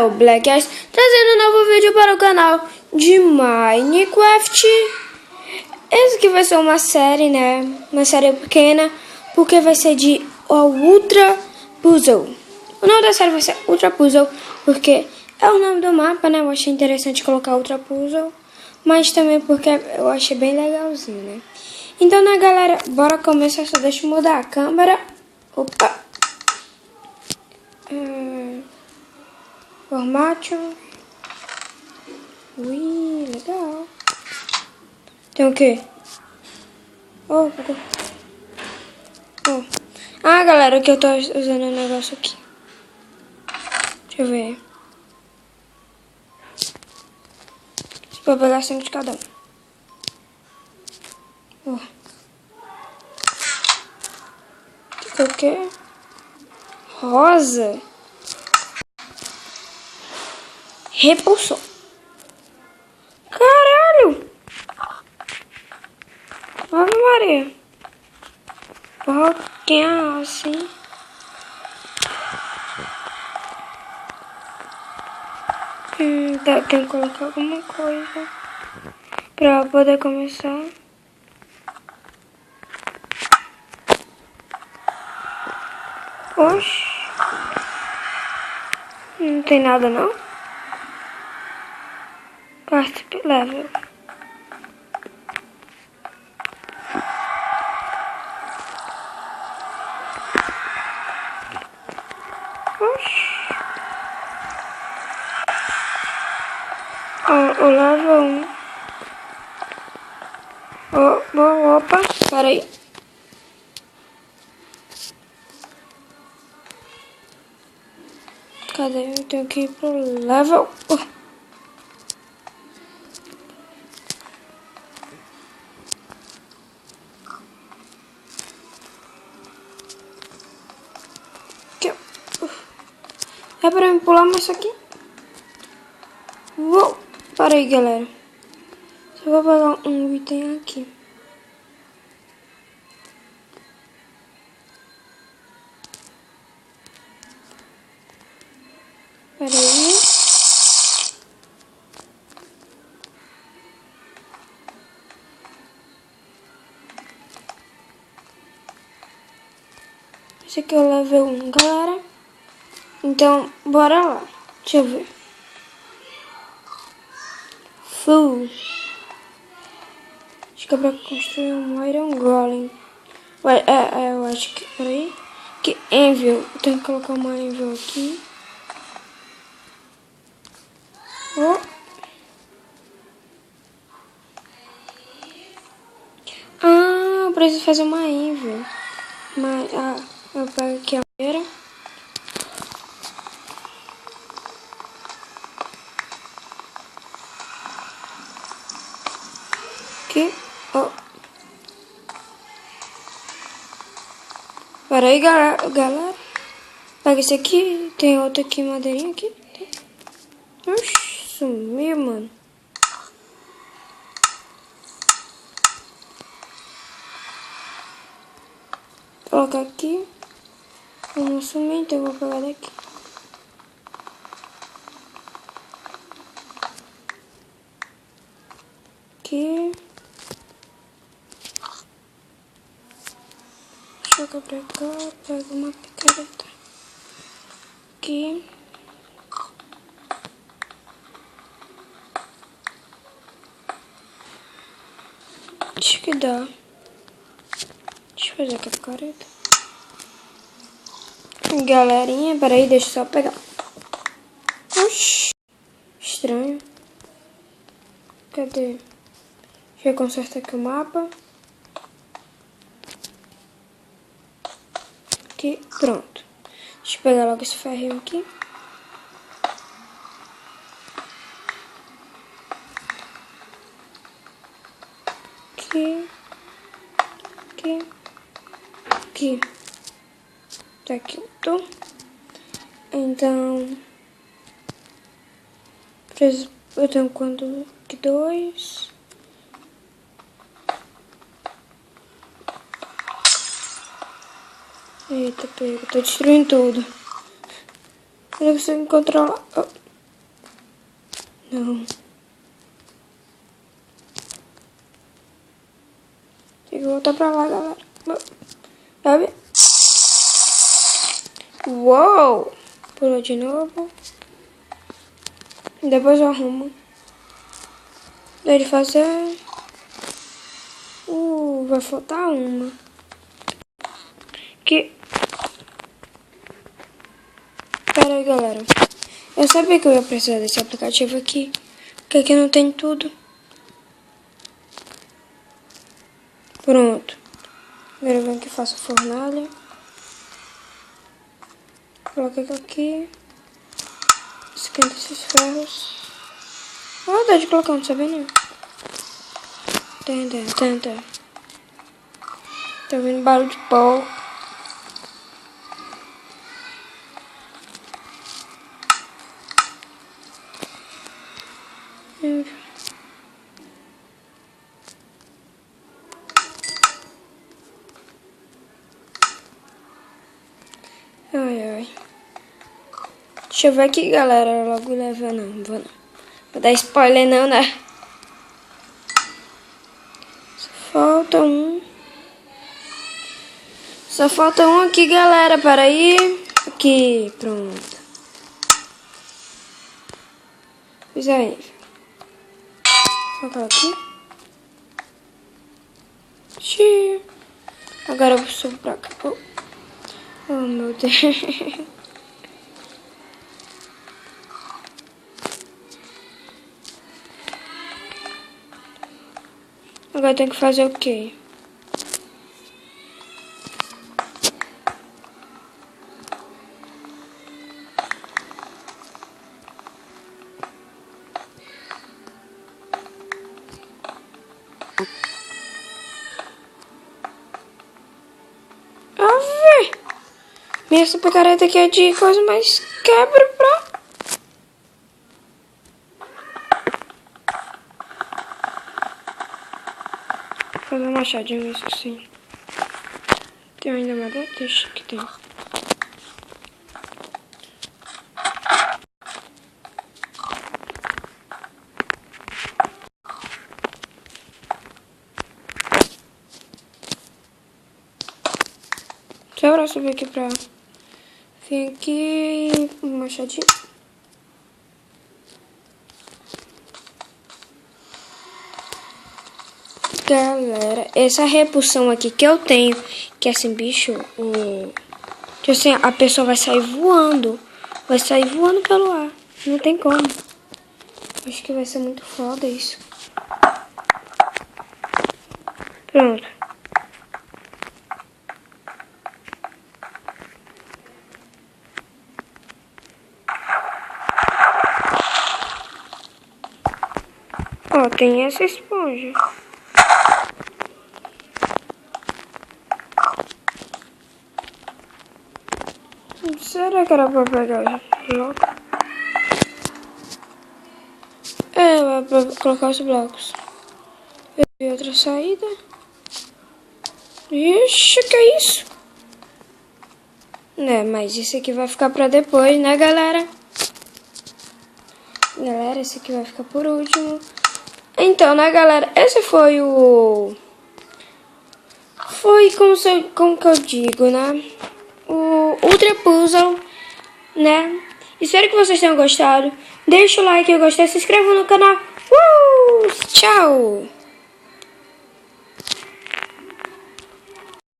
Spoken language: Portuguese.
galera, o Black Eyes trazendo um novo vídeo para o canal de Minecraft. Esse aqui vai ser uma série, né? Uma série pequena, porque vai ser de Ultra Puzzle. O nome da série vai ser Ultra Puzzle, porque é o nome do mapa, né? Eu achei interessante colocar Ultra Puzzle, mas também porque eu achei bem legalzinho, né? Então, né, galera, bora começar. Só deixa eu mudar a câmera. Opa! Formato. Ui, legal. Tem o quê? Oh. Ah, galera, que eu tô usando um negócio aqui. Deixa eu ver. Vou pegar 5 de cada um. O quê? Rosa. Repulsou. Caralho! Ave Maria. Roquinha assim. Tá, tenho que colocar alguma coisa pra poder começar. Oxi. Não tem nada não? Quarto level. Oxi. O level 1. Opa, peraí. Cadê? Eu tenho que ir pro level. Aqui, ó. É pra me pular mais isso aqui? Uou! Para aí, galera. Só vou pegar um item aqui. Para aí. Esse aqui é o level 1, galera. Então, bora lá. Deixa eu ver. Full. Acho que é pra construir um Iron Golem. Eu acho que... Peraí. Que Anvil. Eu tenho que colocar uma Anvil aqui. Oh. Ah, eu preciso fazer uma Anvil. Eu pego aqui a madeira. Aqui. Oh. Pera aí, galera. Pega esse aqui. Tem outro aqui, madeirinha aqui. Oxi, sumiu, mano. Colocar aqui. Não sumiu, então eu vou pegar daqui. Aqui. Joga pra cá, pega uma picareta. Aqui. Acho que dá. Deixa eu fazer aqui a picareta. Galerinha, peraí, deixa eu só pegar. Oxi. Estranho. Cadê? Deixa eu consertar aqui o mapa. Aqui, pronto. Deixa eu pegar logo esse ferrinho aqui. Aqui. Tá aqui, tô. Então, eu tenho quanto? Aqui 2. Eita, pega. Tô destruindo tudo. Eu não consigo controlar. Oh. Não. Tem que voltar pra lá, galera. Sabe? Uou! Pulou de novo. Depois eu arrumo. Dele fazer. Vai faltar uma. Pera aí, galera. Eu sabia que eu ia precisar desse aplicativo aqui. Porque aqui não tem tudo. Pronto. Agora eu venho aqui e faço a fornalha. Coloca aqui. Esquenta esses ferros. Ah, dá de colocar, não sabia não. Tá. Tá ouvindo barulho de pó. Ai. Deixa eu ver aqui, galera. Logo leva, não. Vou dar spoiler, não, né? Só falta um aqui, galera. Para aí. Aqui, pronto. Fiz aí. Vou colocar aqui. Xiii. Agora eu subo pra cá. Oh, meu Deus. Agora tem que fazer o quê? Ave! Minha super careta aqui é de coisa, mas quebra pra... Fazer um machadinho, isso sim. Tem ainda madeira? Deixa que tem. Só pra subir aqui pra... Vem aqui... Um machadinho. Galera, essa repulsão aqui que eu tenho, que é assim, bicho, que assim, a pessoa vai sair voando. Vai sair voando pelo ar. Não tem como. Acho que vai ser muito foda isso. Pronto. Ó, tem essa esponja. Será que era pra pegar os blocos? É pra colocar os blocos. Eu vi outra saída. Ixi, que é isso? Né, mas isso aqui vai ficar pra depois, né, galera? Galera, esse aqui vai ficar por último. Então, né, galera? Esse foi o... como que eu digo, né? O Ultra Puzzle, né? Espero que vocês tenham gostado. Deixa o like se eu gostei, se inscreva no canal. Tchau!